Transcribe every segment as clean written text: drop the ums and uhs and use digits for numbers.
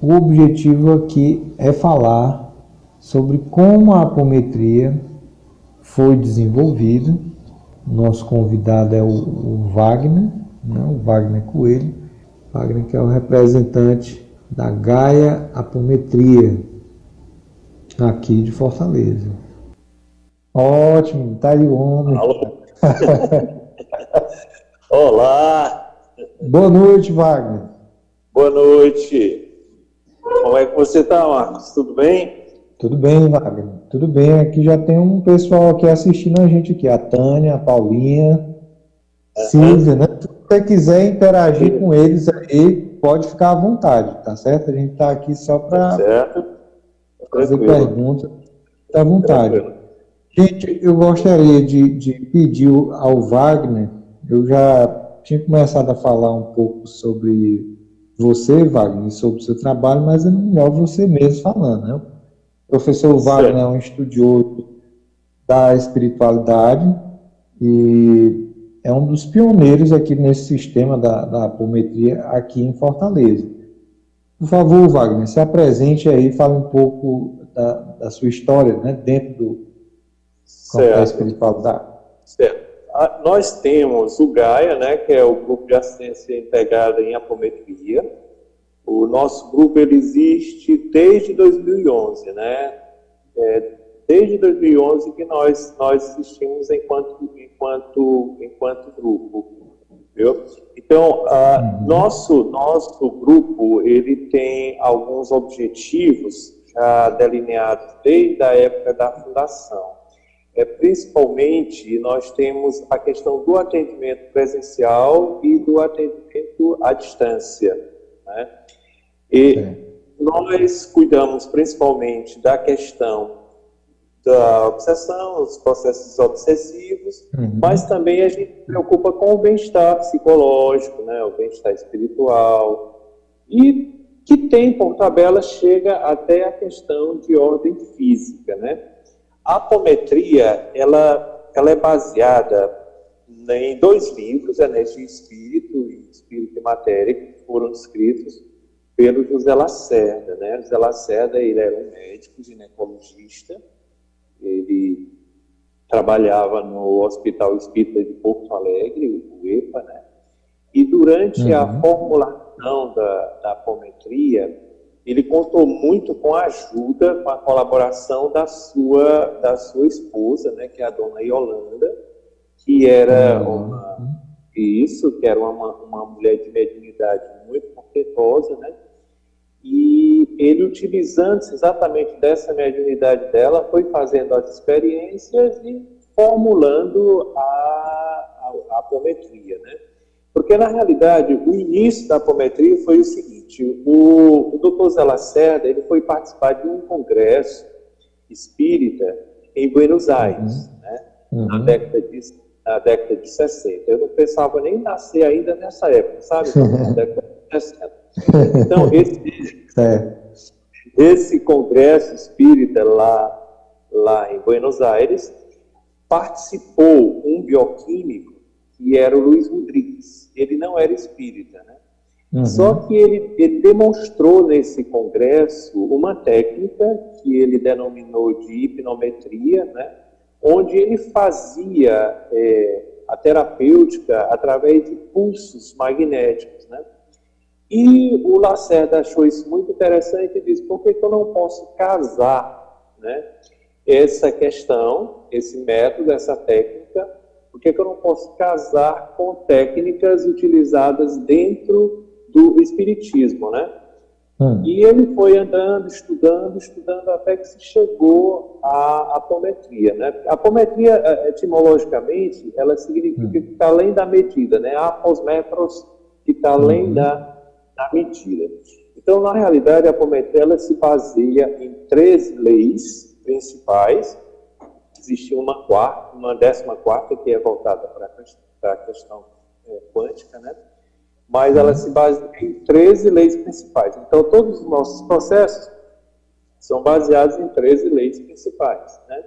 O objetivo aqui é falar sobre como a apometria foi desenvolvida. Nosso convidado é o Wagner, né? O Wagner Coelho. Wagner, que é o representante da Gaia Apometria aqui de Fortaleza. Ótimo, tá aí o homem. Alô. Olá! Boa noite, Wagner. Boa noite! Como é que você está, Marcos? Tudo bem? Tudo bem, Wagner. Tudo bem. Aqui já tem um pessoal aqui assistindo a gente aqui. A Tânia, a Paulinha, Silvia, né? Se você quiser interagir com eles aí, pode ficar à vontade, tá certo? A gente está aqui só para fazer perguntas. Fica à vontade. Tranquilo. Gente, eu gostaria de pedir ao Wagner, eu já tinha começado a falar um pouco sobre você, Wagner, sobre o seu trabalho, mas é melhor você mesmo falando, né? O professor Wagner é um estudioso da espiritualidade e é um dos pioneiros aqui nesse sistema da apometria aqui em Fortaleza. Por favor, Wagner, se apresente aí, fale um pouco da sua história, né, dentro do campo da espiritualidade. Certo. Nós temos o GAIA, né, que é o Grupo de Assistência Integrada em Apometria. O nosso grupo ele existe desde 2011, né? Desde 2011 que nós existimos enquanto grupo, viu? Então, nosso grupo ele tem alguns objetivos já delineados desde a época da fundação. Principalmente, nós temos a questão do atendimento presencial e do atendimento à distância, né? E nós cuidamos principalmente da questão da obsessão, os processos obsessivos, mas também a gente se preocupa com o bem-estar psicológico, né, o bem-estar espiritual, e que tem, por tabela, chega até a questão de ordem física, né? A apometria, ela é baseada em 2 livros, Energia e Espírito e Espírito e Matéria, que foram escritos pelo José Lacerda, né? José Lacerda, ele era um médico ginecologista, ele trabalhava no Hospital Espírita de Porto Alegre, o EPA, né? E durante a formulação da apometria, ele contou muito com a ajuda, com a colaboração da sua esposa, né, que é a dona Yolanda, que era uma mulher de mediunidade muito competente, né? E ele, utilizando-se exatamente dessa mediunidade dela, foi fazendo as experiências e formulando a apometria, né? Porque, na realidade, o início da apometria foi o seguinte: o Dr. Zé Lacerda, ele foi participar de um congresso espírita em Buenos Aires, né? Na década de 60. Eu não pensava nem em nascer ainda nessa época, sabe? Na década de 60. Então, esse congresso espírita lá em Buenos Aires, participou um bioquímico que era o Luiz Rodrigues. Ele não era espírita, né? Só que ele demonstrou nesse congresso uma técnica que ele denominou de hipnometria, né? Onde ele fazia a terapêutica através de pulsos magnéticos, né? E o Lacerda achou isso muito interessante e disse: por que eu não posso casar, né, essa questão, esse método, essa técnica, por que eu não posso casar com técnicas utilizadas dentro do espiritismo, né? E ele foi andando, estudando, até que se chegou à apometria, né? A apometria, etimologicamente, ela significa que está além da medida, né? Apos metros, que está além da medida. Então, na realidade, a apometria ela se baseia em 13 leis principais. Existe uma 14ª, que é voltada para a questão quântica, né? Mas ela se baseia em 13 leis principais. Então, todos os nossos processos são baseados em 13 leis principais, né?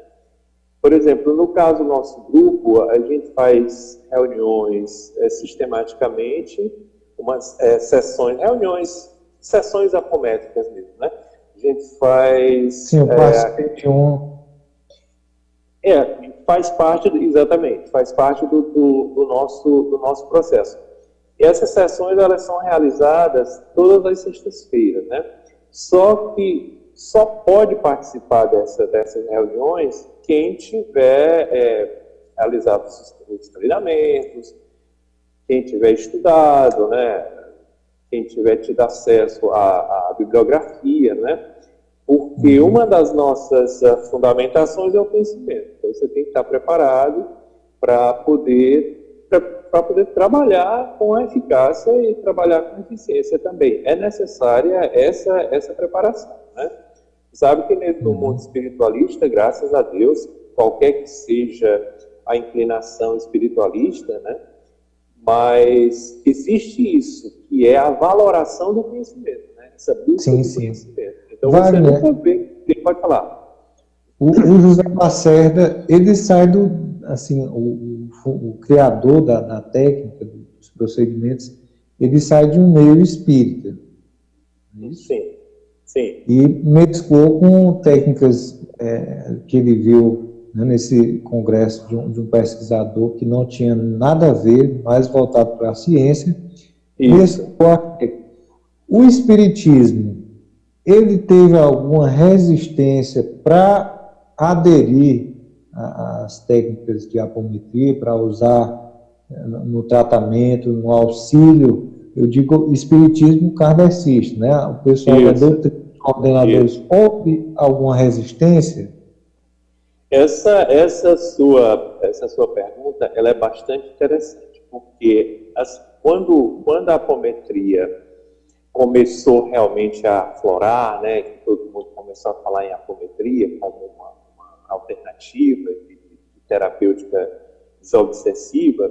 Por exemplo, no caso do nosso grupo, a gente faz reuniões sistematicamente, umas reuniões sessões apométricas mesmo, né? A gente faz... Sim, eu participei de um. Faz parte, exatamente, faz parte do nosso processo. E essas sessões, elas são realizadas todas as sextas-feiras, né? Só que só pode participar dessas reuniões quem tiver realizado os treinamentos, quem tiver estudado, né? Quem tiver tido acesso à bibliografia, né? Porque uma das nossas fundamentações é o conhecimento. Então, você tem que estar preparado para poder trabalhar com a eficácia e trabalhar com eficiência também. É necessária essa preparação, né? Sabe que no mundo espiritualista, graças a Deus, qualquer que seja a inclinação espiritualista, né? Mas existe isso, que é a valoração do conhecimento, né? Essa busca do conhecimento. Então, você nunca vê, ele pode falar. O José Lacerda, ele sai assim, o criador da técnica, dos procedimentos, ele sai de um meio espírita. Sim, sim. E mesclou com técnicas que ele viu, né, nesse congresso de um pesquisador que não tinha nada a ver, mais voltado para a ciência. O espiritismo, ele teve alguma resistência para aderir às técnicas de apometria, para usar no tratamento, no auxílio? Eu digo espiritismo kardecista, né? O pessoal da doutrina, ordenadores, houve alguma resistência? Essa sua pergunta, ela é bastante interessante, porque quando a apometria começou realmente a aflorar, né, que todo mundo começou a falar em apometria como uma alternativa de terapêutica desobsessiva,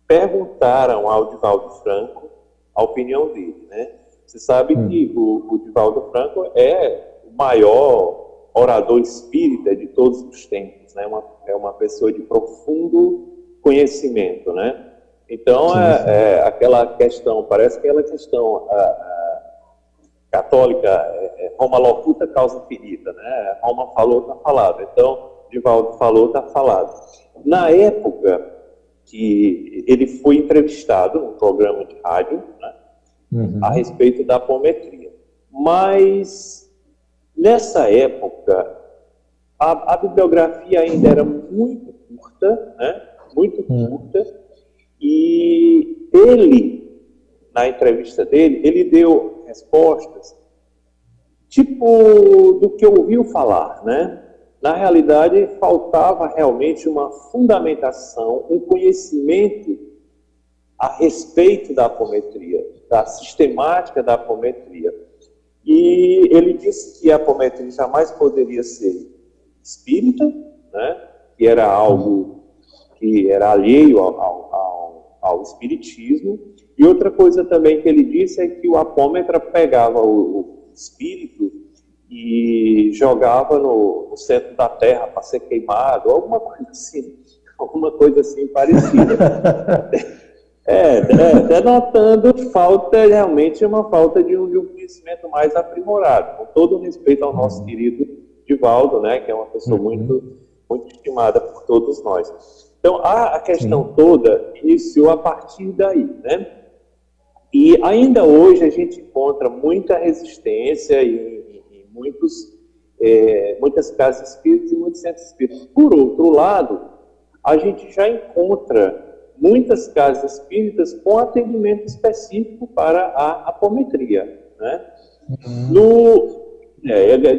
perguntaram ao Divaldo Franco a opinião dele, né? Você sabe que o Divaldo Franco é o maior orador espírita de todos os tempos, né? É uma pessoa de profundo conhecimento, né? Então, aquela questão, parece aquela questão católica, Roma locuta, causa ferida, né? Roma falou, está falado. Então, Divaldo falou, está falado. Na época que ele foi entrevistado num programa de rádio, né, a respeito da apometria. Mas, nessa época, a bibliografia ainda era muito curta, né? Muito curta. E ele, na entrevista dele, ele deu respostas tipo do que ouviu falar, né? Na realidade, faltava realmente uma fundamentação, um conhecimento a respeito da apometria, da sistemática da apometria. E ele disse que a apometria jamais poderia ser espírita, né? Que era algo que era alheio ao espiritismo. E outra coisa também que ele disse é que o apômetra pegava o espírito e jogava no centro da terra para ser queimado, alguma coisa assim parecida. Denotando realmente uma falta de um conhecimento mais aprimorado, com todo o respeito ao nosso querido Divaldo, né, que é uma pessoa muito, muito estimada por todos nós. Então, a questão toda iniciou a partir daí, né? E ainda hoje a gente encontra muita resistência em muitas casas espíritas e muitos centros espíritas. Por outro lado, a gente já encontra muitas casas espíritas com atendimento específico para a apometria, né?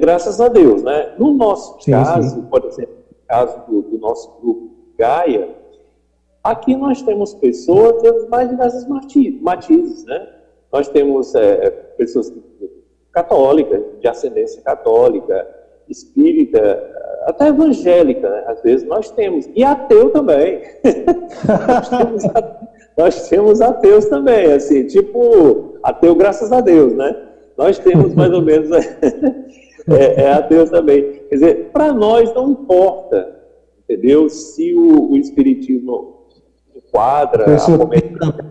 Graças a Deus, né? No nosso caso, por exemplo, no caso do nosso grupo Gaia, aqui nós temos pessoas de mais diversas matizes, né? Nós temos pessoas católicas, de ascendência católica, espírita, até evangélica, né? Às vezes nós temos, e ateu também. nós temos ateus também, assim, tipo, ateu graças a Deus, né? Nós temos mais ou menos ateus também. Quer dizer, para nós não importa, entendeu? Se o espiritismo enquadra... A pessoa tem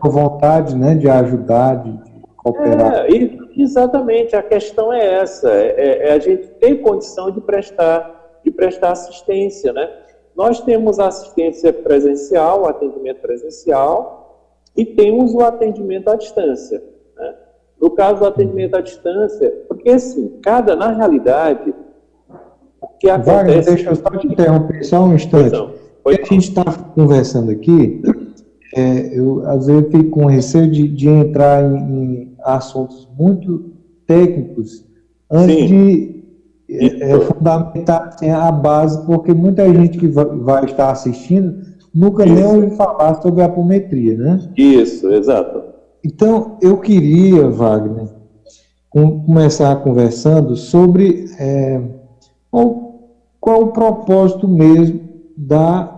a vontade, né, de ajudar, de operar. Exatamente, a questão é essa, é a gente ter condição de prestar assistência, né? Nós temos a assistência presencial, o atendimento presencial, e temos o atendimento à distância, né? No caso do atendimento à distância, porque assim, na realidade, o que acontece... Wagner, deixa eu só te interromper só um instante. A gente está conversando aqui, às vezes eu fico com receio de entrar em assuntos muito técnicos antes de fundamentar assim, a base, porque muita gente que vai estar assistindo nunca nem ouviu falar sobre a apometria, né? Isso, exato. Então, eu queria, Wagner, começar conversando sobre qual o propósito mesmo da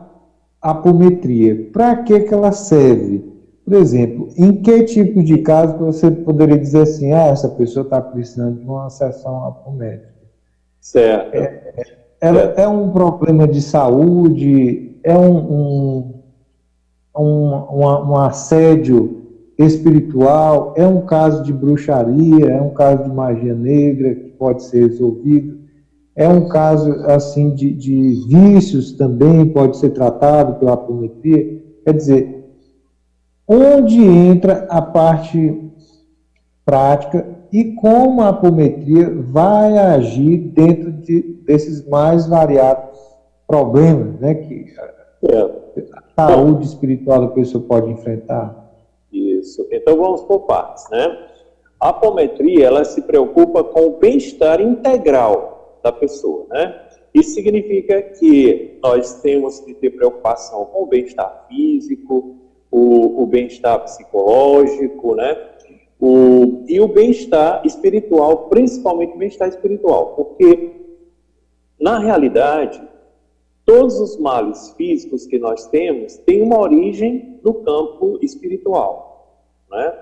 apometria. Para que ela serve? Por exemplo, em que tipo de caso você poderia dizer assim, essa pessoa está precisando de uma sessão apométrica? Certo. Ela é um problema de saúde? É um assédio espiritual? É um caso de bruxaria? É um caso de magia negra que pode ser resolvido? É um caso assim de vícios também pode ser tratado pela apometria? Quer dizer, onde entra a parte prática e como a apometria vai agir dentro desses mais variados problemas, né, que a saúde espiritual da pessoa pode enfrentar? Isso. Então vamos por partes, né? A apometria, ela se preocupa com o bem-estar integral da pessoa, né? Isso significa que nós temos que ter preocupação com o bem-estar físico, o bem-estar psicológico, né? E o bem-estar espiritual, principalmente o bem-estar espiritual, porque, na realidade, todos os males físicos que nós temos têm uma origem no campo espiritual, né?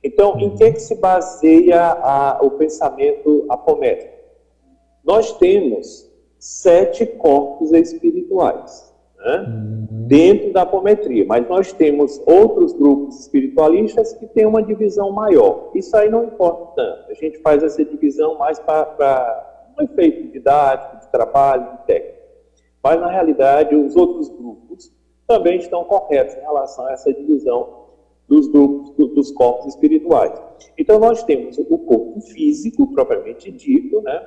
Então, em que se baseia o pensamento apométrico? Nós temos 7 corpos espirituais, né, dentro da apometria, mas nós temos outros grupos espiritualistas que têm uma divisão maior. Isso aí não importa tanto, a gente faz essa divisão mais para um efeito didático, de trabalho, de técnica. Mas, na realidade, os outros grupos também estão corretos em relação a essa divisão dos grupos, dos corpos espirituais. Então, nós temos o corpo físico, propriamente dito, né?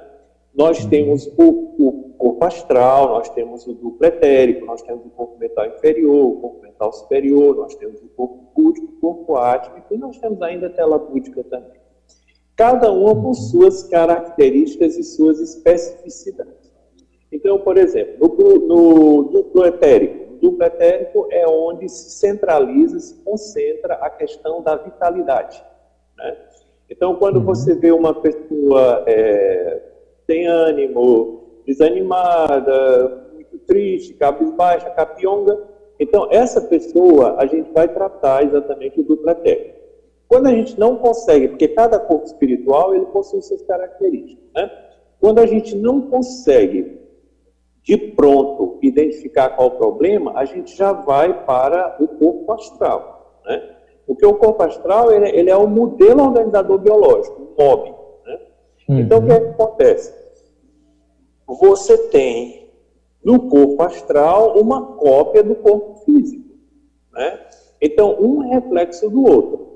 Nós temos o corpo astral, nós temos o duplo etérico, nós temos o corpo mental inferior, o corpo mental superior, nós temos o corpo búdico, o corpo átmico, e nós temos ainda a tela búdica também. Cada uma com suas características e suas especificidades. Então, por exemplo, no duplo etérico, o duplo etérico é onde se centraliza, se concentra a questão da vitalidade, né? Então, quando você vê uma pessoa sem ânimo, desanimada, muito triste, cabisbaixa, capionga, então essa pessoa a gente vai tratar exatamente o duplo etérico. Quando a gente não consegue, porque cada corpo espiritual ele possui suas características, né? Quando a gente não consegue de pronto identificar qual o problema, a gente já vai para o corpo astral, né? Porque o corpo astral ele é o modelo organizador biológico, o MOB, né? Então, o que é que acontece? Você tem no corpo astral uma cópia do corpo físico, né? Então, um é reflexo do outro.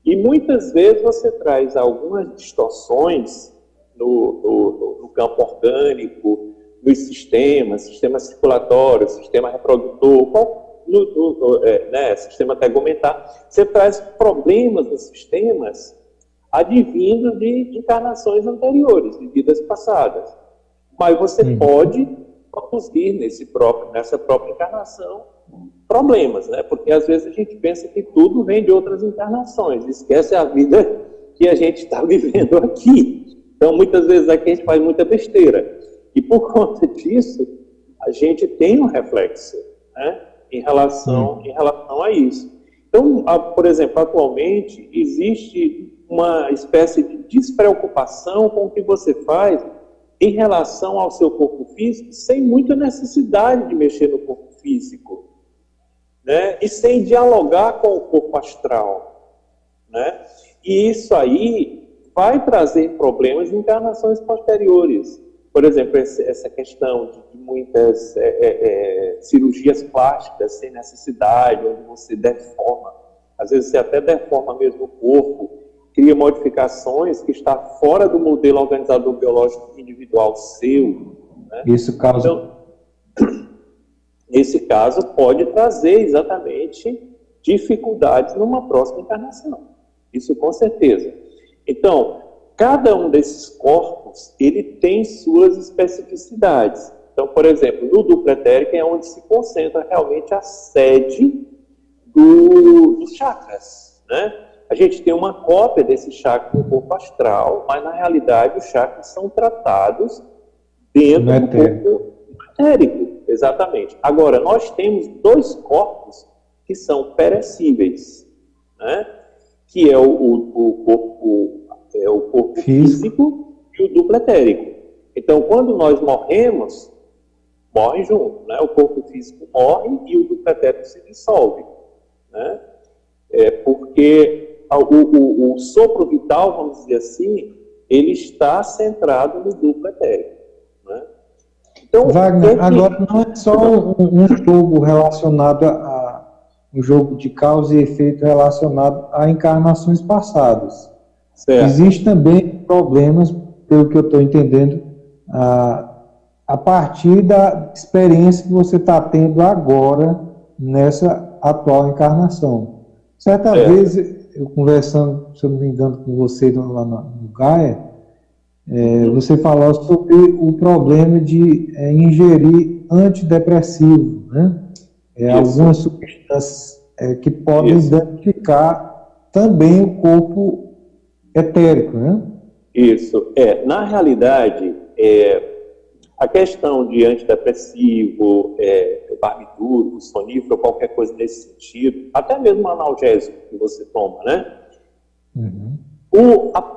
E muitas vezes você traz algumas distorções no campo orgânico, nos sistemas, sistema circulatório, sistema reprodutor, sistema tegumentar. Você traz problemas nos sistemas advindo de encarnações anteriores, de vidas passadas. Mas você pode produzir nessa própria encarnação problemas, né? Porque às vezes a gente pensa que tudo vem de outras encarnações, esquece a vida que a gente está vivendo aqui. Então, muitas vezes aqui a gente faz muita besteira. E por conta disso, a gente tem um reflexo, né, em relação a isso. Então, por exemplo, atualmente existe uma espécie de despreocupação com o que você faz em relação ao seu corpo físico, sem muita necessidade de mexer no corpo físico, né, e sem dialogar com o corpo astral, né? E isso aí vai trazer problemas em encarnações posteriores. Por exemplo, essa questão de muitas cirurgias plásticas sem necessidade, onde você deforma. Às vezes você até deforma mesmo o corpo, cria modificações que está fora do modelo organizador biológico individual seu. Né? Isso causa... Então, nesse caso, pode trazer exatamente dificuldades numa próxima encarnação. Isso com certeza. Então, cada um desses corpos, ele tem suas especificidades. Então, por exemplo, no duplo etérico é onde se concentra realmente a sede dos chakras, né? A gente tem uma cópia desse chakra no corpo astral, mas na realidade os chakras são tratados dentro do corpo etérico. Exatamente. Agora, nós temos dois corpos que são perecíveis, né? Que é o corpo físico e o duplo etérico. Então, quando nós morremos, morre junto, né? O corpo físico morre e o duplo etérico se dissolve, né? Porque o sopro vital, vamos dizer assim, ele está centrado no duplo etérico, né? Então, Wagner, agora não é só um jogo relacionado um jogo de causa e efeito relacionado a encarnações passadas. Certo. Existem também problemas, pelo que eu estou entendendo, a partir da experiência que você está tendo agora nessa atual encarnação. Certa vez, eu conversando, se eu não me engano, com você lá no Gaia, você falou sobre o problema de ingerir antidepressivo, né? Algumas substâncias que podem danificar também o corpo etérico, né? Isso. Na realidade, a questão de antidepressivo, barbitúrico, sonífero, qualquer coisa nesse sentido, até mesmo analgésico que você toma, né? Uhum.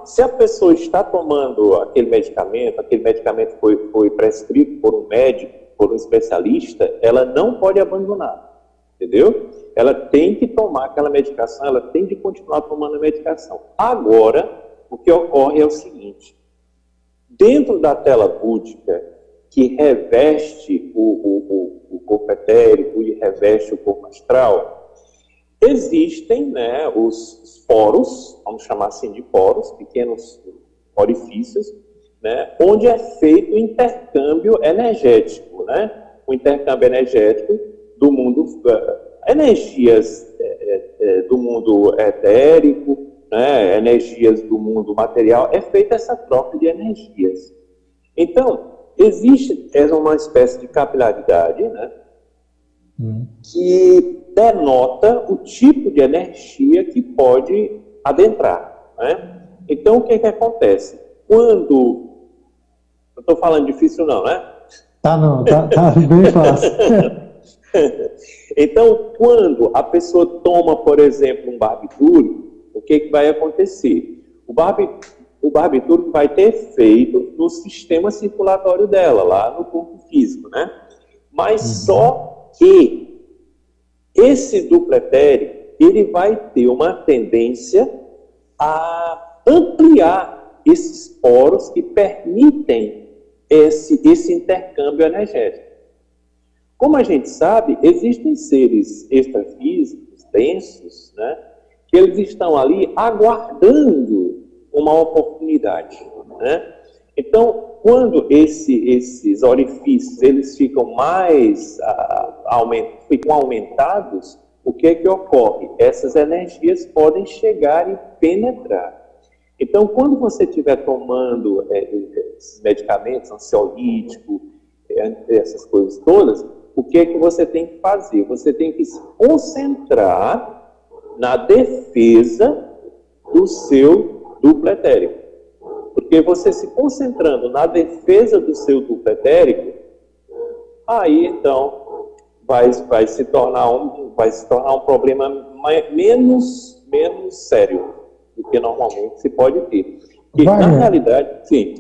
Se a pessoa está tomando aquele medicamento foi prescrito por um médico, por um especialista, ela não pode abandonar, entendeu? Ela tem que tomar aquela medicação, ela tem que continuar tomando a medicação. Agora, o que ocorre é o seguinte: dentro da tela búdica que reveste o corpo etérico e reveste o corpo astral, existem, né, os poros, vamos chamar assim de poros, pequenos orifícios, né, onde é feito o intercâmbio energético, né? O intercâmbio energético do mundo, energias do mundo etérico, né, energias do mundo material, é feita essa troca de energias. Então, existe uma espécie de capilaridade, né, que denota o tipo de energia que pode adentrar, né? Então, o que acontece? Quando... Eu estou falando difícil não, né? Tá bem fácil. Então, quando a pessoa toma, por exemplo, um barbitúrico, o que vai acontecer? O barbitúrico vai ter efeito no sistema circulatório dela, lá no corpo físico, né? Mas só que esse duplo etérico, ele vai ter uma tendência a ampliar esses poros que permitem esse intercâmbio energético. Como a gente sabe, existem seres extrafísicos, densos, né, que eles estão ali aguardando uma oportunidade, né? Então, quando esses orifícios eles ficam mais aumentados, o que ocorre? Essas energias podem chegar e penetrar. Então, quando você estiver tomando esses medicamentos, ansiolítico, essas coisas todas, o que você tem que fazer? Você tem que se concentrar na defesa do seu duplo etérico. Porque você se concentrando na defesa do seu duplo etérico, aí então vai se tornar um problema menos sério do que normalmente se pode ter. E, na realidade, sim.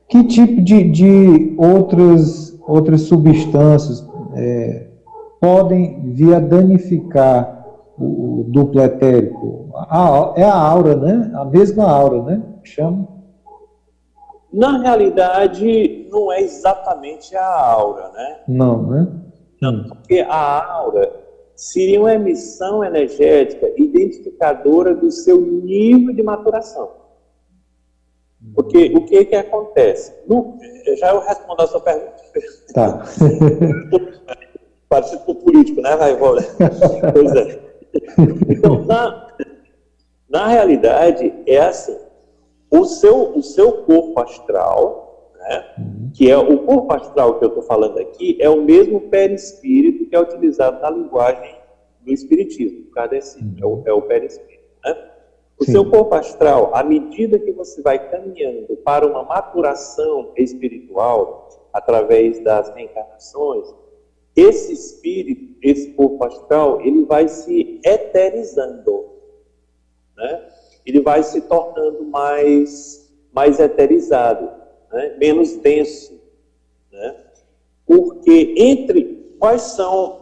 Que tipo de outras substâncias podem vir a danificar o duplo etérico? É a aura, né? A mesma aura, né? Chama. Na realidade, não é exatamente a aura, né? Não, né? Porque a aura seria uma emissão energética identificadora do seu nível de maturação. Porque o que acontece? Já eu respondo a sua pergunta. Tá. Parecido com o político, né, Raivola? Pois é. Então, na realidade, é assim. O seu corpo astral, né, que é o corpo astral que eu estou falando aqui, é o mesmo perispírito que é utilizado na linguagem do espiritismo, é o perispírito. Né? O Sim. seu corpo astral, à medida que você vai caminhando para uma maturação espiritual, através das reencarnações, esse espírito, esse corpo astral, ele vai se eterizando, né? Ele vai se tornando mais eterizado, né? Menos denso, né? Porque quais são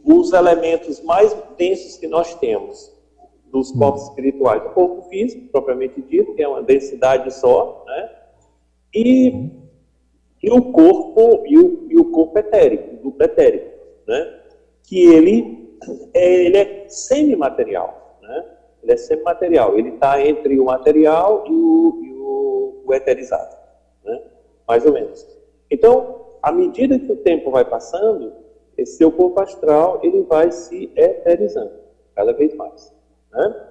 os elementos mais densos que nós temos dos corpos espirituais? O corpo físico, propriamente dito, que é uma densidade só, né? E o corpo etérico, o duplo etérico, né? Que ele é semimaterial, né? Ele é semimaterial, ele está entre o material e o eterizado, né? Mais ou menos. Então, à medida que o tempo vai passando, esse seu corpo astral ele vai se eterizando cada vez mais, né?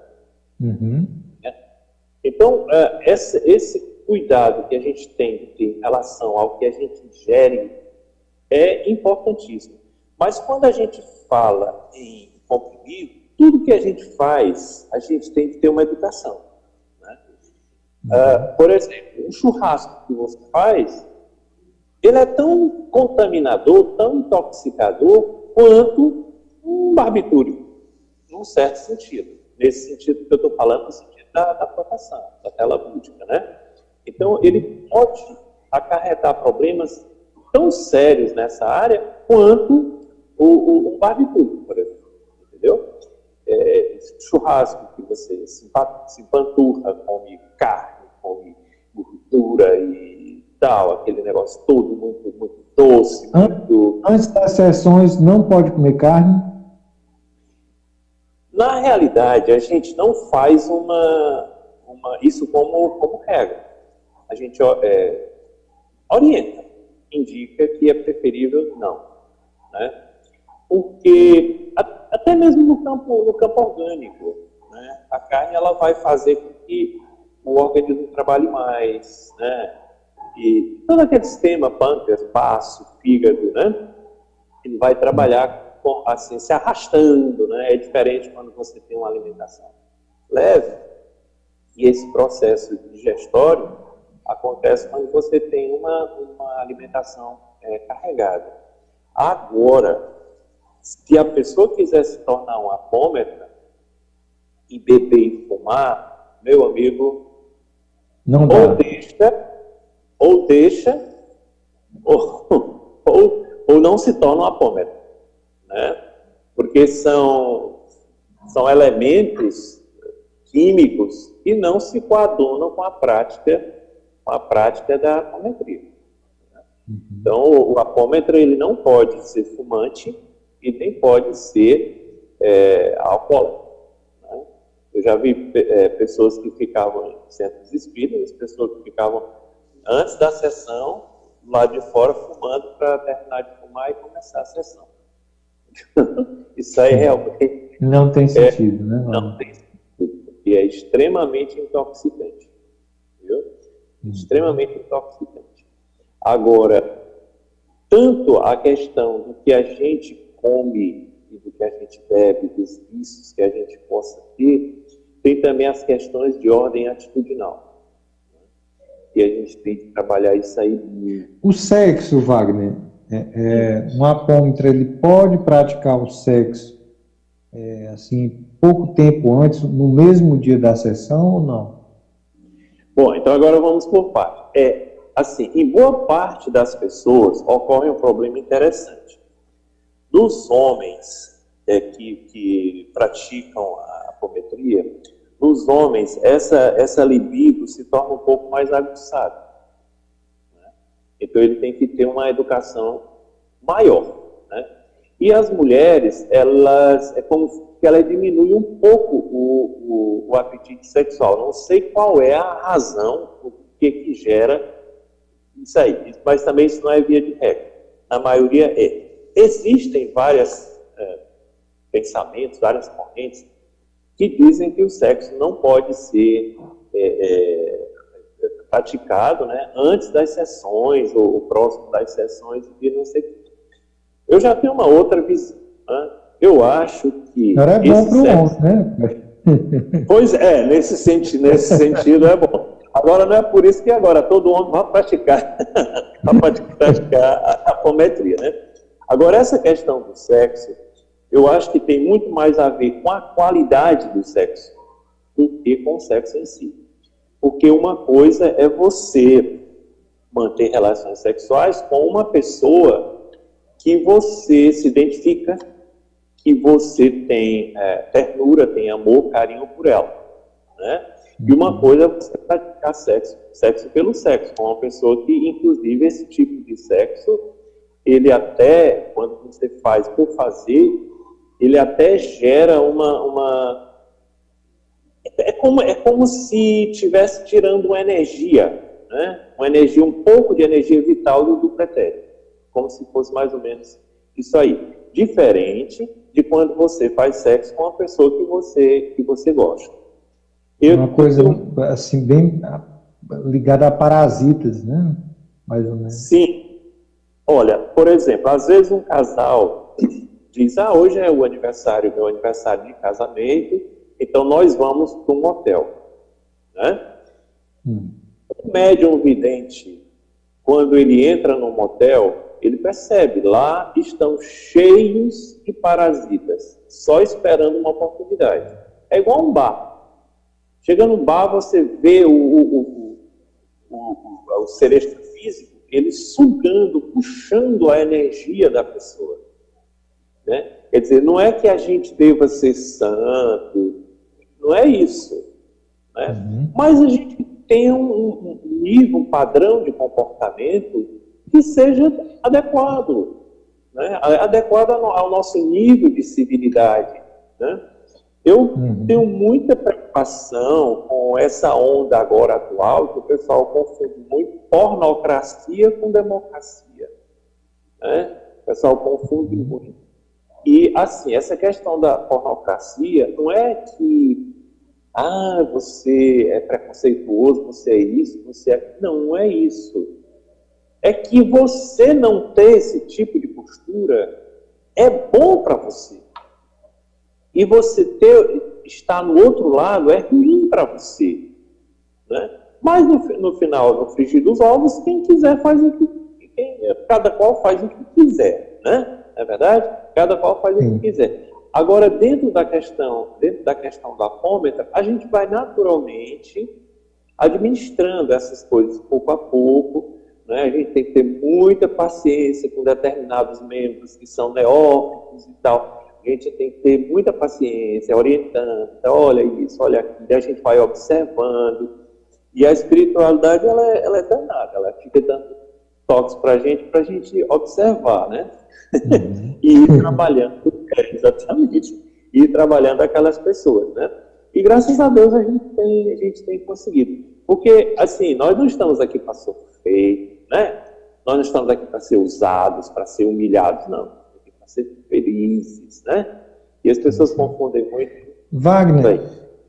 Então, esse cuidado que a gente tem de ter em relação ao que a gente ingere é importantíssimo. Mas quando a gente fala em comprimido, tudo que a gente faz, a gente tem que ter uma educação, né? Por exemplo, um churrasco que você faz, ele é tão contaminador, tão intoxicador, quanto um barbitúrico, num certo sentido. Nesse sentido que eu estou falando, no sentido da proteção, da tela lúdica, né? Então, ele pode acarretar problemas tão sérios nessa área quanto um barbitúrico, por exemplo. Entendeu? Churrasco que você se empanturra, come carne, come gordura e tal, aquele negócio todo muito, muito doce. Antes das sessões, não pode comer carne? Na realidade, a gente não faz isso como regra. A gente orienta, indica que é preferível não, né? Porque até mesmo no campo orgânico, né? A carne ela vai fazer com que o organismo trabalhe mais, né? E todo aquele sistema, pâncreas, baço, fígado, né? Ele vai trabalhar assim, se arrastando, né? É diferente quando você tem uma alimentação leve, e esse processo digestório acontece quando você tem uma alimentação carregada. Agora, se a pessoa quiser se tornar um apômetra e beber e fumar, meu amigo, não dá. ou não se torna um apômetra, né? Porque são elementos químicos que não se coadunam com a prática da apometria. Então, o apômetra ele não pode ser fumante e nem pode ser alcoólatra, né? Eu já vi pessoas que ficavam em centros espíritas, pessoas que ficavam antes da sessão, lá de fora, fumando para terminar de fumar e começar a sessão. Isso aí realmente não tem sentido, né? Não tem sentido, e é extremamente intoxicante. Viu? Extremamente intoxicante. Agora, tanto a questão do que a gente come e do que a gente bebe, dos vícios que a gente possa ter, tem também as questões de ordem atitudinal. E a gente tem que trabalhar isso aí. O sexo, Wagner, um apômetra, ele pode praticar o sexo assim, pouco tempo antes, no mesmo dia da sessão ou não? Bom, então agora vamos por parte. Assim, em boa parte das pessoas ocorre um problema interessante. Dos homens, que praticam a apometria, nos homens, essa libido se torna um pouco mais aguçada. Né? Então, ele tem que ter uma educação maior. Né? E as mulheres, é como que elas diminuem um pouco o apetite sexual. Não sei qual é a razão, o que gera isso aí, mas também isso não é via de regra. A maioria é. Existem vários pensamentos, várias correntes que dizem que o sexo não pode ser praticado, né, antes das sessões ou próximo das sessões de não sei o que. Eu já tenho uma outra visão. Né? Eu acho que Agora é bom para o homem, né? Pois é, nesse sentido é bom. Agora não é por isso que agora todo homem vai praticar a apometria, né? Agora, essa questão do sexo, eu acho que tem muito mais a ver com a qualidade do sexo do que com o sexo em si. Porque uma coisa é você manter relações sexuais com uma pessoa que você se identifica, que você tem ternura, tem amor, carinho por ela, né? E uma coisa é você praticar sexo pelo sexo, com uma pessoa que, inclusive, esse tipo de sexo, ele até, quando você faz por fazer, ele até gera é como se estivesse tirando uma energia, né? Uma energia, um pouco de energia vital do pretérito. Como se fosse mais ou menos isso aí. Diferente de quando você faz sexo com uma pessoa que você gosta. Uma coisa assim, bem ligada a parasitas, né? Mais ou menos. Sim. Olha, por exemplo, às vezes um casal diz, hoje é meu aniversário de casamento, então nós vamos para um motel. Né? O médium vidente, quando ele entra no motel, ele percebe, lá estão cheios de parasitas, só esperando uma oportunidade. É igual um bar. Chega num bar, você vê o ser extrafísico, ele sugando, puxando a energia da pessoa. Né? Quer dizer, não é que a gente deva ser santo, não é isso. Né? Mas a gente tem um nível, um padrão de comportamento que seja adequado. Né? Adequado ao nosso nível de civilidade. Né? Eu tenho muita preocupação com essa onda agora atual, que o pessoal confunde muito pornocracia com democracia. Né? O pessoal confunde muito. E, assim, essa questão da pornocracia não é que você é preconceituoso, você é isso, você é... Não é isso. É que você não ter esse tipo de postura é bom para você. E você estar no outro lado é ruim para você. Né? Mas no final, no frigir dos ovos, quem quiser faz o que... cada qual faz o que quiser. Né? Não é verdade? Cada qual faz o que quiser. Agora, dentro da questão da apômetra, a gente vai naturalmente administrando essas coisas pouco a pouco. Né? A gente tem que ter muita paciência com determinados membros que são neófitos e tal. A gente tem que ter muita paciência, orientando, olha isso, olha aquilo, e a gente vai observando. E a espiritualidade, ela é danada, ela fica dando toques para a gente observar, né? E ir trabalhando, exatamente, ir trabalhando aquelas pessoas, né? E graças a Deus a gente tem conseguido. Porque, assim, nós não estamos aqui para sofrer, né? Nós não estamos aqui para ser usados, para ser humilhados, não. Para ser felizes, né? E as pessoas confundem muito. Wagner,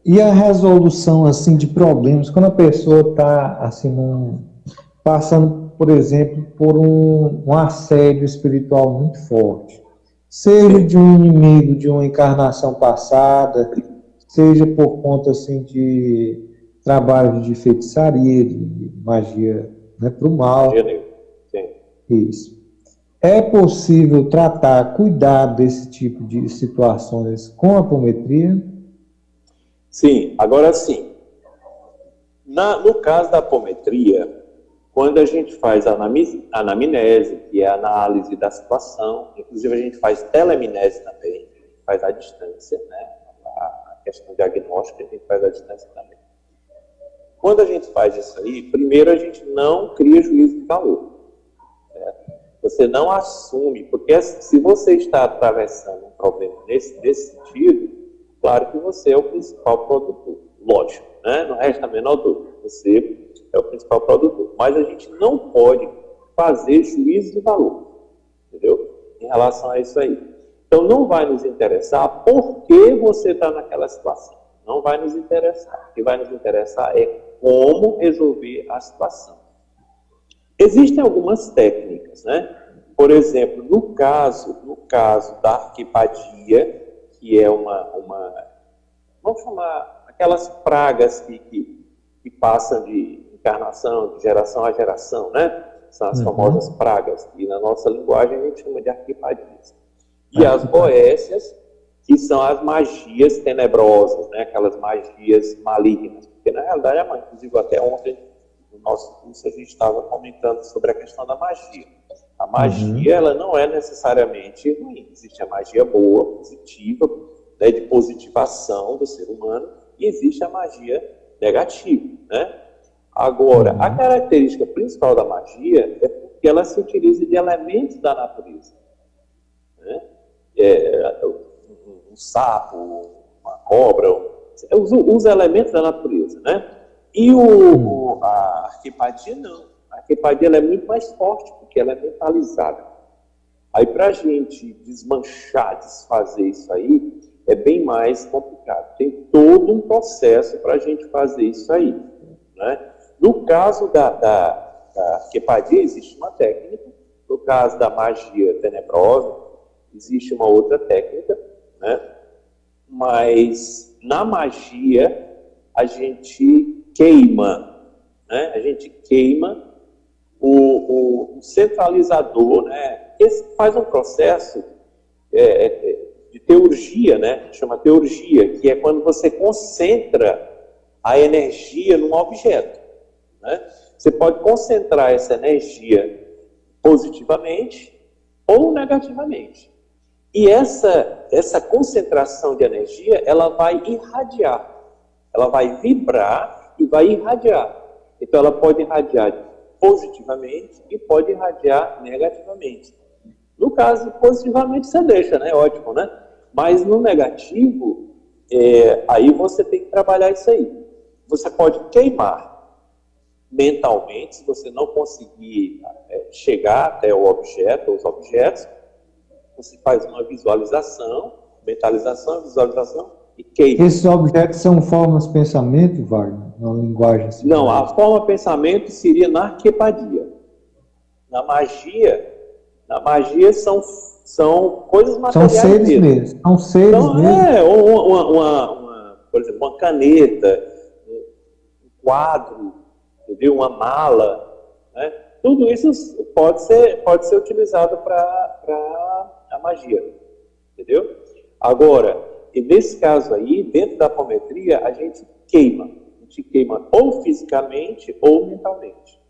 e a resolução, assim, de problemas, quando a pessoa está, assim, passando, por exemplo, por um assédio espiritual muito forte, seja de um inimigo de uma encarnação passada, seja por conta, assim, de trabalho de feitiçaria, de magia, né, para o mal. Sim. Isso. É possível cuidar desse tipo de situações com apometria? Sim, agora sim. No caso da apometria, quando a gente faz a anamnese, que é a análise da situação, inclusive a gente faz telemnese também, faz à distância, né? A questão diagnóstica a gente faz à distância também. Quando a gente faz isso aí, primeiro a gente não cria juízo de valor. Certo? Você não assume, porque se você está atravessando um problema nesse sentido, claro que você é o principal produtor, lógico, né? Não resta a menor dúvida, você é o principal produtor. Mas a gente não pode fazer juízo de valor, entendeu? Em relação a isso aí. Então não vai nos interessar por que você está naquela situação. Não vai nos interessar. O que vai nos interessar é como resolver a situação. Existem algumas técnicas, né? Por exemplo, no caso da arquipadia, que é vamos chamar aquelas pragas que passam de encarnação, de geração a geração, né? São as famosas pragas, e na nossa linguagem a gente chama de arquipadias. E as boécias, que são as magias tenebrosas, né? Aquelas magias malignas. Porque na realidade, inclusive até ontem, no nosso curso, a gente estava comentando sobre a questão da magia. A magia, ela não é necessariamente ruim. Existe a magia boa, positiva, né? De positivação do ser humano, e existe a magia negativa, né? Agora, a característica principal da magia é porque ela se utiliza de elementos da natureza. Né? Um sapo, uma cobra, os elementos da natureza. Né? E a arquipadia não. A arquipadia ela é muito mais forte, porque ela é mentalizada. Aí, para a gente desmanchar, desfazer isso aí, é bem mais complicado. Tem todo um processo para a gente fazer isso aí. Né? No caso da arquipadia, existe uma técnica. No caso da magia tenebrosa, existe uma outra técnica. Né? Mas na magia, a gente queima. Né? A gente queima o centralizador, né? Esse faz um processo de teurgia, né? Chama teurgia, que é quando você concentra a energia num objeto. Né? Você pode concentrar essa energia positivamente ou negativamente. E essa concentração de energia, ela vai irradiar. Ela vai vibrar e vai irradiar. Então, ela pode irradiar positivamente e pode irradiar negativamente. No caso, positivamente você deixa, né? Ótimo, né? Mas no negativo, aí você tem que trabalhar isso aí. Você pode queimar mentalmente, se você não conseguir chegar até o objeto, ou os objetos, você faz uma visualização, mentalização, visualização e queima. Esses objetos são formas de pensamento, Wagner? Na linguagem assim? Não, a forma pensamento seria na arquipadia. Na magia são coisas materiais. São seres mesmo. São seres mesmo. Por exemplo, uma caneta, um quadro, entendeu? Uma mala, né? Tudo isso pode ser utilizado para a magia, entendeu? Agora, e nesse caso aí, dentro da apometria, a gente queima. A gente queima ou fisicamente ou mentalmente.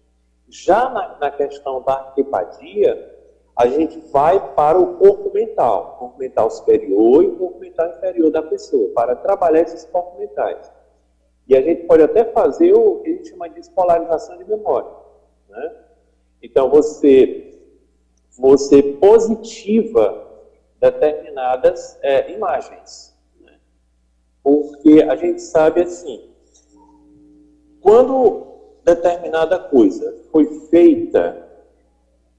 Já na questão da arquipadia, a gente vai para o corpo mental superior e o corpo mental inferior da pessoa, para trabalhar esses corpos mentais. E a gente pode até fazer o que a gente chama de despolarização de memória. Né? Então, você positiva determinadas imagens. Né? Porque a gente sabe assim, quando determinada coisa foi feita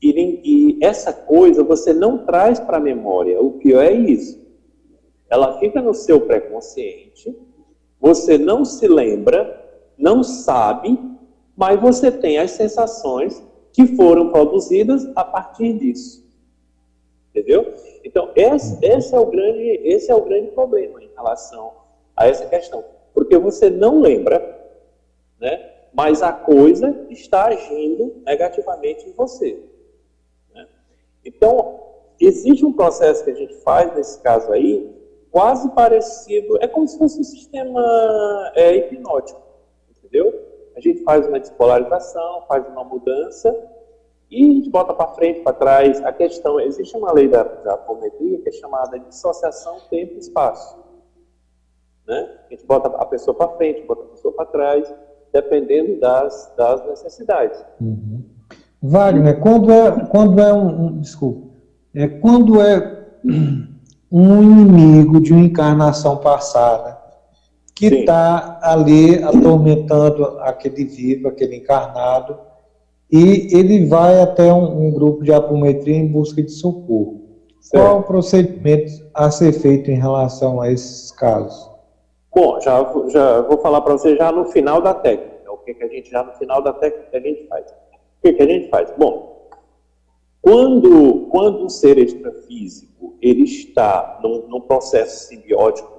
e essa coisa você não traz para a memória, o pior é isso. Ela fica no seu pré-consciente, você não se lembra, não sabe, mas você tem as sensações que foram produzidas a partir disso. Entendeu? Então, esse é o grande problema em relação a essa questão. Porque você não lembra, né? Mas a coisa está agindo negativamente em você. Né? Então, existe um processo que a gente faz nesse caso aí, quase parecido, é como se fosse um sistema hipnótico, entendeu? A gente faz uma despolarização, faz uma mudança, E a gente bota para frente, para trás. A questão, existe uma lei da apometria que é chamada de dissociação tempo-espaço. Né? A gente bota a pessoa para frente, bota a pessoa para trás, dependendo das necessidades. Uhum. Wagner, desculpa, quando é um inimigo de uma encarnação passada que está ali atormentando aquele vivo, aquele encarnado, e ele vai até um grupo de apometria em busca de socorro. Certo. Qual o procedimento a ser feito em relação a esses casos? Bom, já vou falar para você já no final da técnica. O que a gente já no final da técnica a gente faz? O que a gente faz? Bom, quando um ser extrafísico ele está num processo simbiótico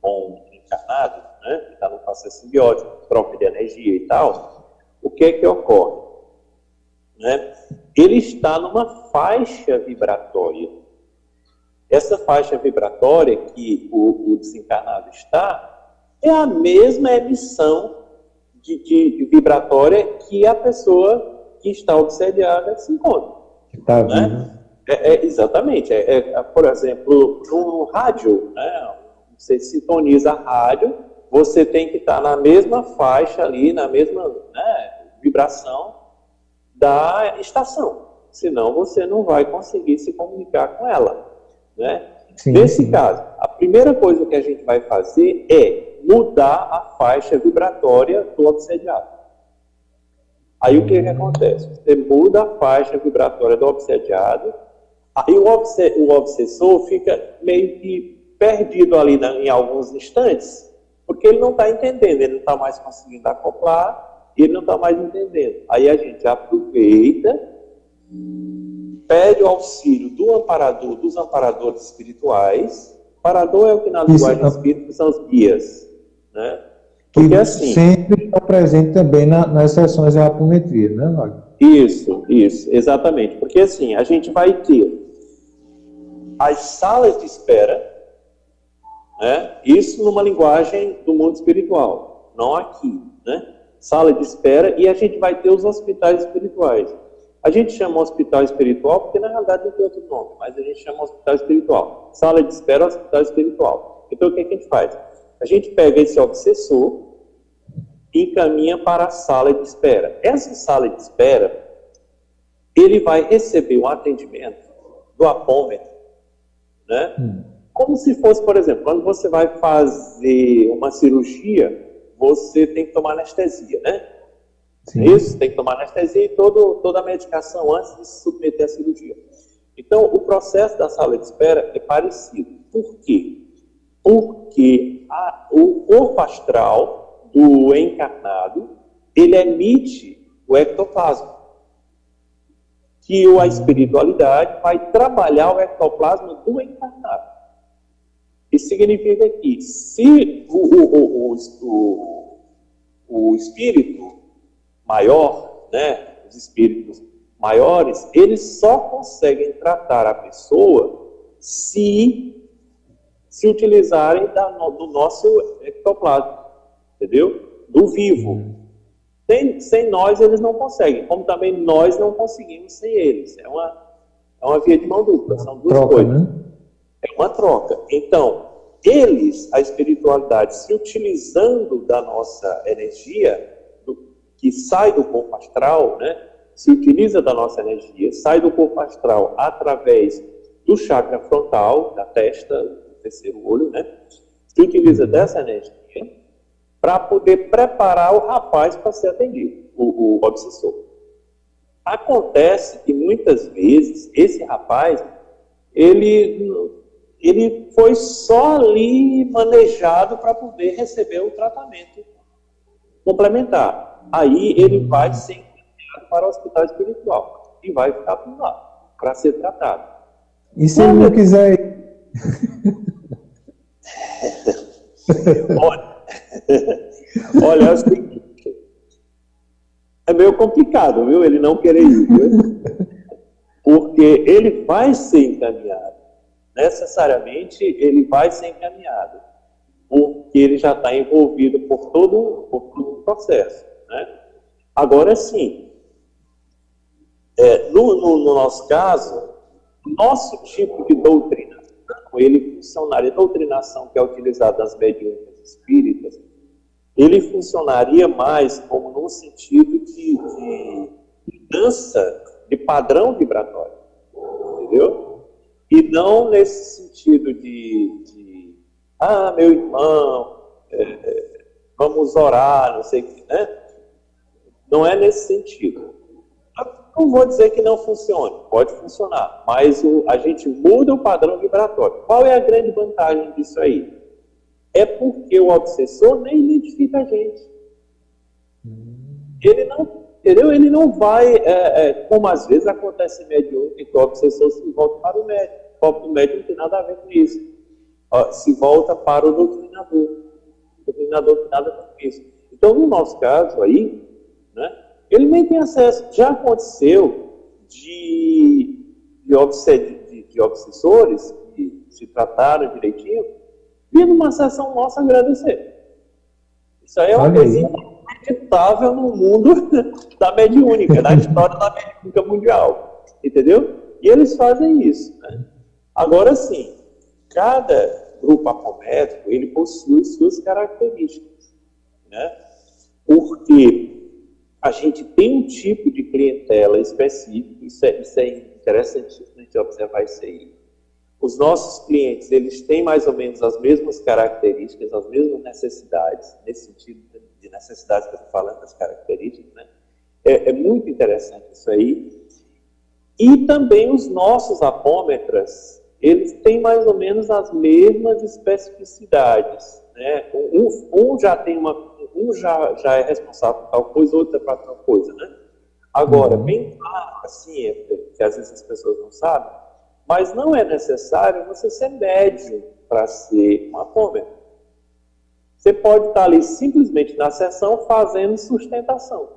com o encarnado, né? Está num processo simbiótico, troca de energia e tal, o que é que ocorre? Né? Ele está numa faixa vibratória. Essa faixa vibratória que o desencarnado está é a mesma emissão de vibratória que a pessoa que está obsediada se encontra. Está né? Exatamente. Por exemplo, no rádio, né? Você sintoniza a rádio, você tem que estar na mesma faixa ali, na mesma, né, vibração da estação, senão você não vai conseguir se comunicar com ela, né? Nesse caso, a primeira coisa que a gente vai fazer é mudar a faixa vibratória do obsediado. Aí o que acontece? Você muda a faixa vibratória do obsediado, aí o obsessor fica meio que perdido ali em alguns instantes, porque ele não está entendendo, ele não está mais conseguindo acoplar, ele não está mais entendendo. Aí a gente aproveita, pede o auxílio do amparador, dos amparadores espirituais. Amparador é o que na linguagem espírita são os guias, né? Porque assim, sempre está presente também nas sessões de apometria, né, Wagner? Isso, exatamente. Porque assim, a gente vai ter as salas de espera, né? Isso numa linguagem do mundo espiritual, não aqui, né? Sala de espera, e a gente vai ter os hospitais espirituais. A gente chama hospital espiritual porque na realidade não tem outro nome, mas a gente chama hospital espiritual. Sala de espera, hospital espiritual. Então o que a gente faz? A gente pega esse obsessor e encaminha para a sala de espera. Essa sala de espera, ele vai receber um atendimento do apômetro, né? Como se fosse, por exemplo, quando você vai fazer uma cirurgia, você tem que tomar anestesia, né? Sim. Isso, tem que tomar anestesia e toda a medicação antes de se submeter à cirurgia. Então, o processo da sala de espera é parecido. Por quê? Porque o corpo astral do encarnado, ele emite o ectoplasma. Que a espiritualidade vai trabalhar o ectoplasma do encarnado. Isso significa que se o espírito maior, né, os espíritos maiores, eles só conseguem tratar a pessoa se utilizarem do nosso ectoplasma, entendeu? Do vivo. Sem nós eles não conseguem, como também nós não conseguimos sem eles. É uma via de mão dupla, são duas coisas. Né? É uma troca. Então, eles, a espiritualidade, se utilizando da nossa energia, que sai do corpo astral, né? Se utiliza da nossa energia, sai do corpo astral através do chakra frontal, da testa, do terceiro olho, né? Se utiliza dessa energia para poder preparar o rapaz para ser atendido, o obsessor. Acontece que muitas vezes esse rapaz, ele foi só ali manejado para poder receber o tratamento complementar. Aí ele vai ser encaminhado para o hospital espiritual e vai ficar por lá para ser tratado. E se ele não quiser ir? Olha, é o seguinte, é meio complicado, viu? Ele não querer ir, viu? Porque ele vai ser encaminhado. Necessariamente ele vai ser encaminhado, porque ele já está envolvido por todo o processo, né? Agora sim, No nosso caso, nosso tipo de doutrinação, ele funcionaria, a doutrinação que é utilizada nas mediúnicas espíritas, ele funcionaria mais como num sentido de mudança de padrão vibratório, entendeu? E não nesse sentido meu irmão, vamos orar, não sei o que, né? Não é nesse sentido. Não vou dizer que não funcione, pode funcionar, mas a gente muda o padrão vibratório. Qual é a grande vantagem disso aí? É porque o obsessor nem identifica a gente. Ele não, entendeu? Ele não vai, como às vezes acontece em mediúnica, que o obsessor se volta para o médium. O médium não tem nada a ver com isso. Se volta para o doutrinador. O doutrinador não tem nada a ver com isso. Então, no nosso caso aí, né, ele nem tem acesso. Já aconteceu de obsessores que se trataram direitinho, vir numa sessão nossa agradecer. Isso aí é uma coisa inacreditável no mundo da mediúnica, na história da mediúnica mundial. Entendeu? E eles fazem isso. Né? Agora sim, cada grupo apométrico, ele possui suas características. Né? Porque a gente tem um tipo de clientela específico, isso é interessantíssimo a gente observar isso aí. Os nossos clientes, eles têm mais ou menos as mesmas características, as mesmas necessidades, nesse sentido de necessidades que eu estou falando, das características, né? É muito interessante isso aí. E também os nossos apômetras, eles têm mais ou menos as mesmas especificidades, né? Um já é responsável por tal coisa, outro é para tal coisa, né? Agora, bem claro, assim, que às vezes as pessoas não sabem, mas não é necessário você ser médium para ser um apômetro. Você pode estar ali simplesmente na sessão fazendo sustentação,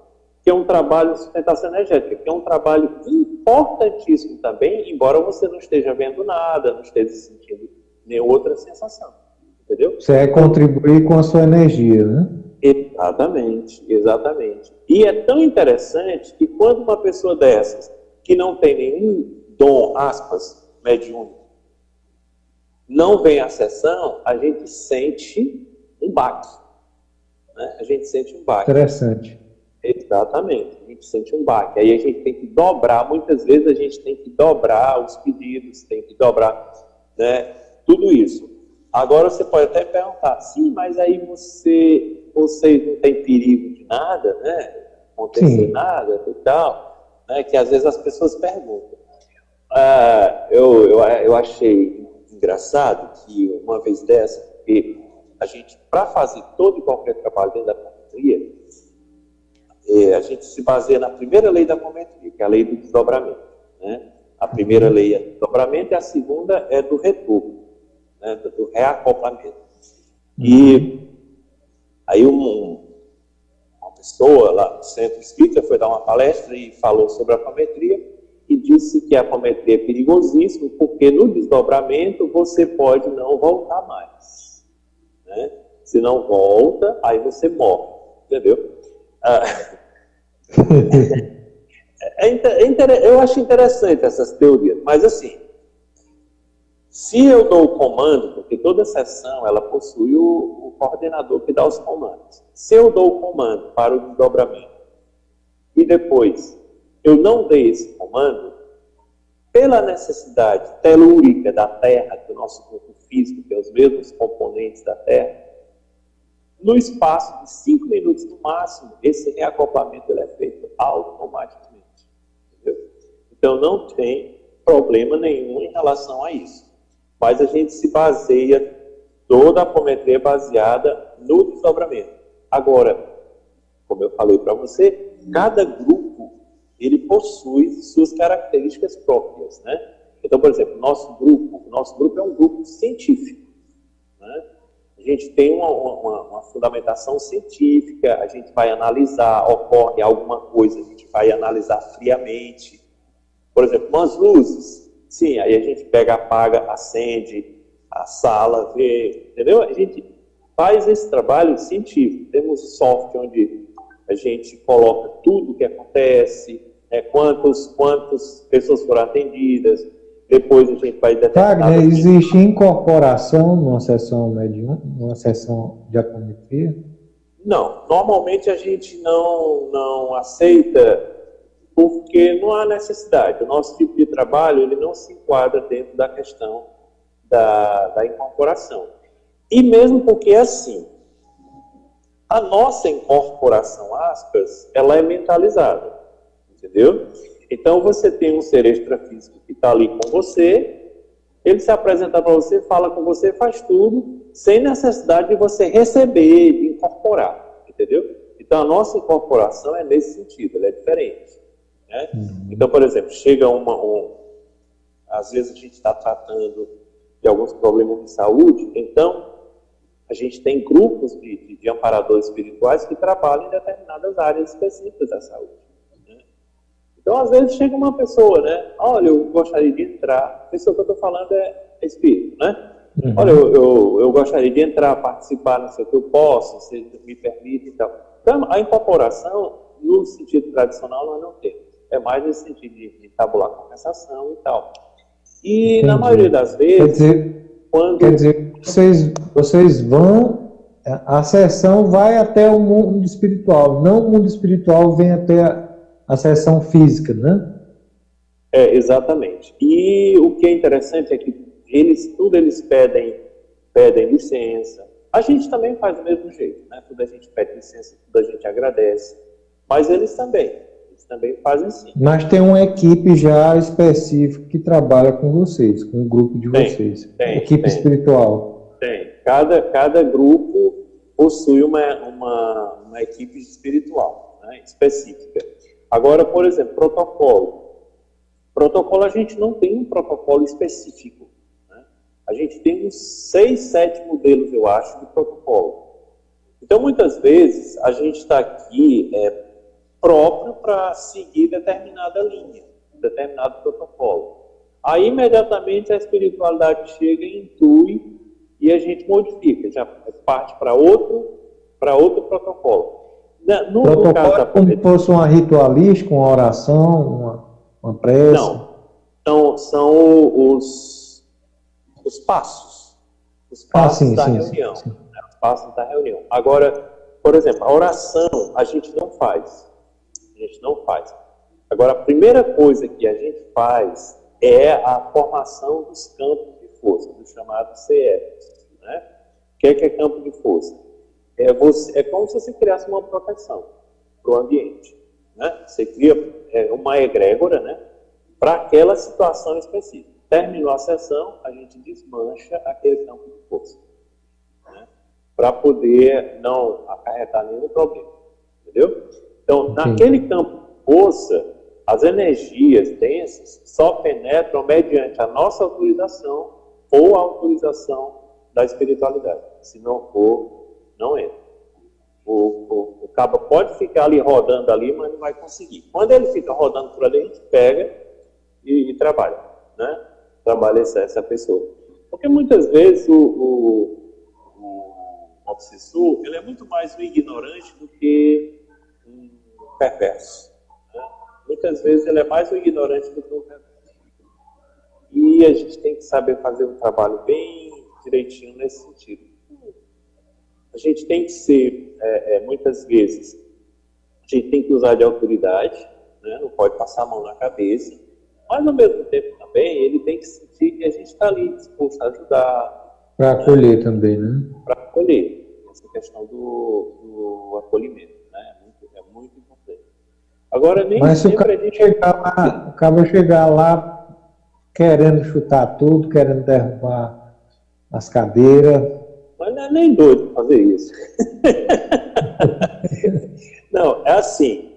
que é um trabalho de sustentação energética, que é um trabalho importantíssimo também, embora você não esteja vendo nada, não esteja sentindo nenhuma outra sensação. Entendeu? Você é contribuir com a sua energia, né? Exatamente, exatamente. E é tão interessante que quando uma pessoa dessas, que não tem nenhum dom, aspas, mediúnico, não vem à sessão, a gente sente um baque. Né? A gente sente um baque. Interessante. Exatamente, a gente sente um baque. Aí a gente tem que dobrar, muitas vezes a gente tem que dobrar os pedidos, tem que dobrar, né, tudo isso. Agora você pode até perguntar, sim, mas aí vocês não têm perigo de nada, né? Acontecer nada e tal, né? Que às vezes as pessoas perguntam. Eu achei engraçado que uma vez dessa, porque a gente, para fazer todo e qualquer trabalho dentro da apometria, a gente se baseia na primeira lei da apometria, que é a lei do desdobramento. Né? A primeira lei é do desdobramento e a segunda é do retorno. Né, do reacoplamento. E aí uma pessoa lá no centro espírita foi dar uma palestra e falou sobre a apometria e disse que a apometria é perigosíssima porque no desdobramento você pode não voltar mais. Né? Se não volta, aí você morre. Entendeu? Eu acho interessante essas teorias, mas assim, se eu dou o comando, porque toda sessão ela possui o coordenador que dá os comandos. Se eu dou o comando para o desdobramento e depois eu não dei esse comando, pela necessidade telúrica da Terra, que o nosso corpo físico tem os mesmos componentes da Terra, no espaço de 5 minutos no máximo, esse reacoplamento ele é feito automaticamente. Entendeu? Então não tem problema nenhum em relação a isso. Mas a gente se baseia, toda a apometria baseada no desdobramento. Agora, como eu falei para você, cada grupo, ele possui suas características próprias, né? Então, por exemplo, o nosso grupo é um grupo científico, né? A gente tem uma fundamentação científica, a gente vai analisar, ocorre alguma coisa, a gente vai analisar friamente. Por exemplo, umas luzes. Sim, aí a gente pega, apaga, acende a sala, vê, entendeu? A gente faz esse trabalho científico. Temos software onde a gente coloca tudo o que acontece, quantas pessoas foram atendidas, depois a gente vai determinar... Wagner, existe incorporação numa sessão de apometria? Não, normalmente a gente não aceita porque não há necessidade. O nosso tipo de trabalho ele não se enquadra dentro da questão da incorporação. E mesmo porque, assim, a nossa incorporação, aspas, ela é mentalizada, entendeu? Então, você tem um ser extrafísico que está ali com você, ele se apresenta para você, fala com você, faz tudo, sem necessidade de você receber, de incorporar, entendeu? Então, a nossa incorporação é nesse sentido, ela é diferente. Né? Então, por exemplo, chega às vezes a gente está tratando de alguns problemas de saúde, então a gente tem grupos de amparadores espirituais que trabalham em determinadas áreas específicas da saúde. Né? Então, às vezes chega uma pessoa, né? Olha, eu gostaria de entrar, a pessoa que eu estou falando é espírito, né? Olha, eu gostaria de entrar, participar, não sei o que eu posso, se me permite e tal. Então, a incorporação, no sentido tradicional, nós não temos. É mais nesse sentido de tabular compensação e tal. E Entendi. Na maioria das vezes, quer dizer, vocês vão, a sessão vai até o mundo espiritual, não o mundo espiritual vem até a sessão física, né? Exatamente. E o que é interessante é que eles pedem licença. A gente também faz do mesmo jeito, né? Tudo a gente pede licença, tudo a gente agradece. Mas eles também fazem sim. Mas tem uma equipe já específica que trabalha com vocês, com o grupo de vocês. Equipe espiritual. Tem. Cada grupo possui uma equipe espiritual, né, específica. Agora, por exemplo, protocolo. Protocolo, a gente não tem um protocolo específico. Né? A gente tem uns 6, 7 modelos, eu acho, de protocolo. Então, muitas vezes, a gente está aqui próprio para seguir determinada linha, determinado protocolo. Aí, imediatamente, a espiritualidade chega e intui e a gente modifica, já parte para outro protocolo. No caso da como se fosse uma ritualística, uma oração, uma prece? Não. Então, são os passos. Os passos da reunião. Sim. Os passos da reunião. Agora, por exemplo, a oração a gente não faz. Agora, a primeira coisa que a gente faz é a formação dos campos de força, do chamado CF. Né? O que é campo de força? É como se você criasse uma proteção para o ambiente. Né? Você cria uma egrégora, né, para aquela situação específica. Terminou a sessão, a gente desmancha aquele campo de força. Né? Para poder não acarretar nenhum problema. Entendeu? Então, naquele campo de força, as energias densas só penetram mediante a nossa autorização ou a autorização da espiritualidade. Se não for, não entra. O cabo pode ficar ali rodando ali, mas não vai conseguir. Quando ele fica rodando por ali, a gente pega e trabalha, né? Trabalha essa pessoa. Porque muitas vezes o obsessor, ele é muito mais um ignorante do que um perverso. Né? Muitas vezes ele é mais um ignorante do que um perverso. E a gente tem que saber fazer um trabalho bem direitinho nesse sentido. A gente tem que ser, muitas vezes, a gente tem que usar de autoridade, né? Não pode passar a mão na cabeça, mas ao mesmo tempo também ele tem que sentir que a gente está ali disposto a ajudar. Para acolher também, né? Para acolher, essa questão do acolhimento, né? É muito importante. Agora, nem mas sempre se o cara chegar lá querendo chutar tudo, querendo derrubar as cadeiras. Mas não é nem doido para fazer isso. Não, é assim.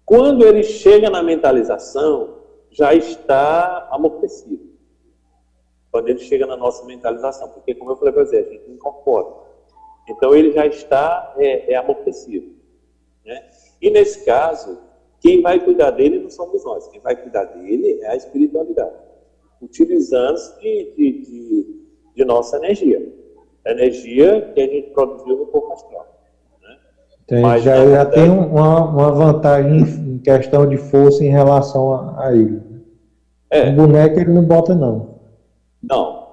Quando ele chega na mentalização, já está amortecido. Quando ele chega na nossa mentalização. Porque, como eu falei para você, a gente incorpora. Então, ele já está amortecido. Né? E, nesse caso, quem vai cuidar dele não somos nós. Quem vai cuidar dele é a espiritualidade. Utilizando-se de nossa energia. A energia que a gente produziu no corpo astral. Né? Então, ele Mas, na já tem verdade, uma vantagem em questão de força em relação a ele. Um é, boneco ele não bota, não. não.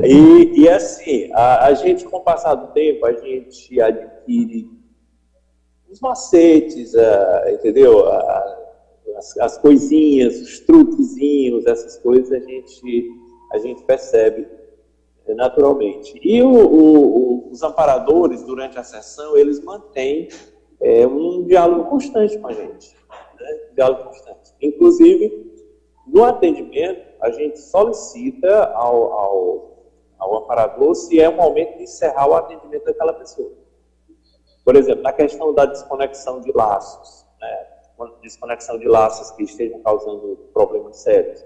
E assim, a gente, com o passar do tempo, a gente adquire os macetes, entendeu? As coisinhas, os truquezinhos, essas coisas a gente percebe naturalmente. E os amparadores, durante a sessão, eles mantêm um diálogo constante com a gente. Né? Um diálogo constante. Inclusive, no atendimento, a gente solicita ao amparador se é o momento de encerrar o atendimento daquela pessoa. Por exemplo, na questão da desconexão de laços, né? Desconexão de laços que estejam causando problemas sérios,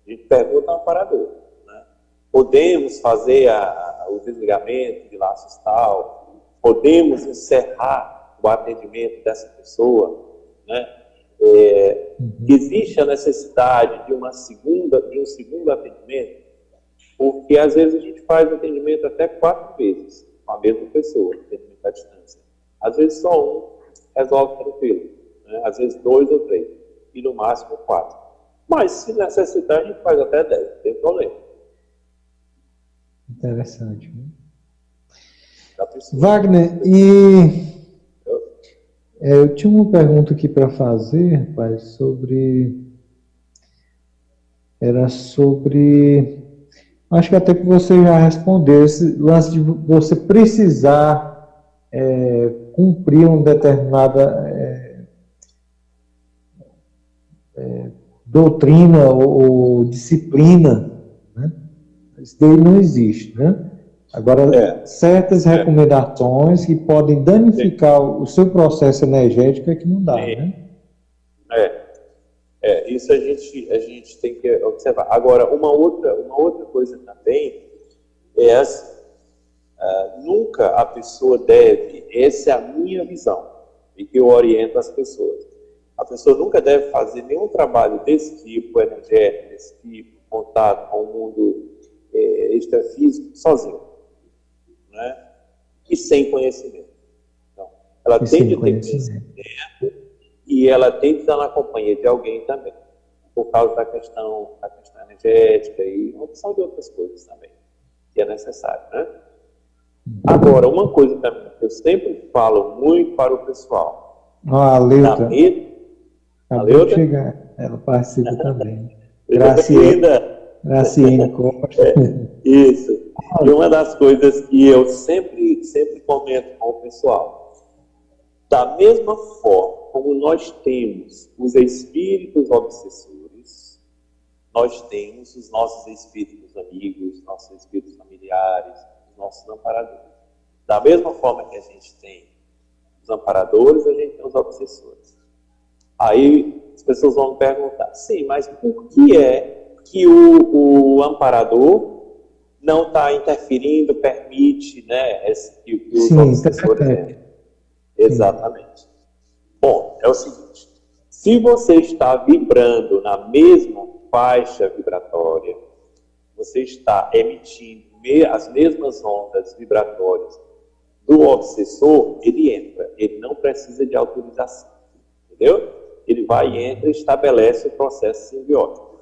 a gente pergunta ao amparador, né? Podemos fazer o desligamento de laços tal? Podemos encerrar o atendimento dessa pessoa? Né? Existe a necessidade de um segundo atendimento? Porque às vezes a gente faz atendimento até 4 vezes com a mesma pessoa, atendimento à distância. Às vezes só um resolve tranquilo, né? Às vezes 2 ou 3, e no máximo 4. Mas se necessitar, a gente faz até 10, não tem problema. Interessante. Né? Wagner, e eu tinha uma pergunta aqui para fazer, rapaz, era sobre. Acho que até que você já respondeu, esse lance de você precisar cumprir uma determinada doutrina ou disciplina, né? Isso daí não existe, né? Agora, certas recomendações que podem danificar o seu processo energético é que não dá, né? Isso a gente tem que observar. Agora, uma outra coisa também é nunca a pessoa deve, essa é a minha visão, e que eu oriento as pessoas, a pessoa nunca deve fazer nenhum trabalho desse tipo, energético, desse tipo, contato com o mundo extrafísico, sozinho, né? E sem conhecimento. Então, ela tem de ter conhecimento e ela tem de estar na companhia de alguém também, por causa da questão energética e uma opção de outras coisas também, que é necessário, né? Agora, uma coisa também que eu sempre falo muito para o pessoal. A Leuta. Acabou de chegar. Ela participa também. Graciane Costa. Isso. E uma das coisas que eu sempre comento com o pessoal, da mesma forma como nós temos os espíritos obsessores, nós temos os nossos espíritos amigos, nossos espíritos familiares, os nossos amparadores. Da mesma forma que a gente tem os amparadores, a gente tem os obsessores. Aí as pessoas vão me perguntar, sim, mas por que é que o amparador não está interferindo, permite, né, que os obsessores entrem? Exatamente. Bom, é o seguinte, se você está vibrando na mesma faixa vibratória, você está emitindo as mesmas ondas vibratórias do obsessor, ele entra, ele não precisa de autorização, entendeu? Ele vai e entra e estabelece o processo simbiótico.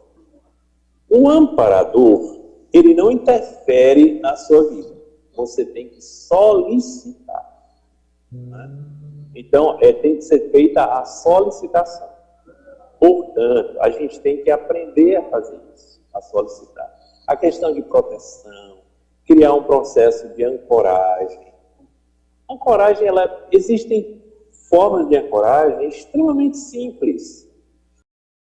O amparador, ele não interfere na sua vida, você tem que solicitar, né? Então, tem que ser feita a solicitação. Portanto, a gente tem que aprender a fazer isso, a solicitar. A questão de proteção, criar um processo de ancoragem. Ancoragem, existem formas de ancoragem extremamente simples.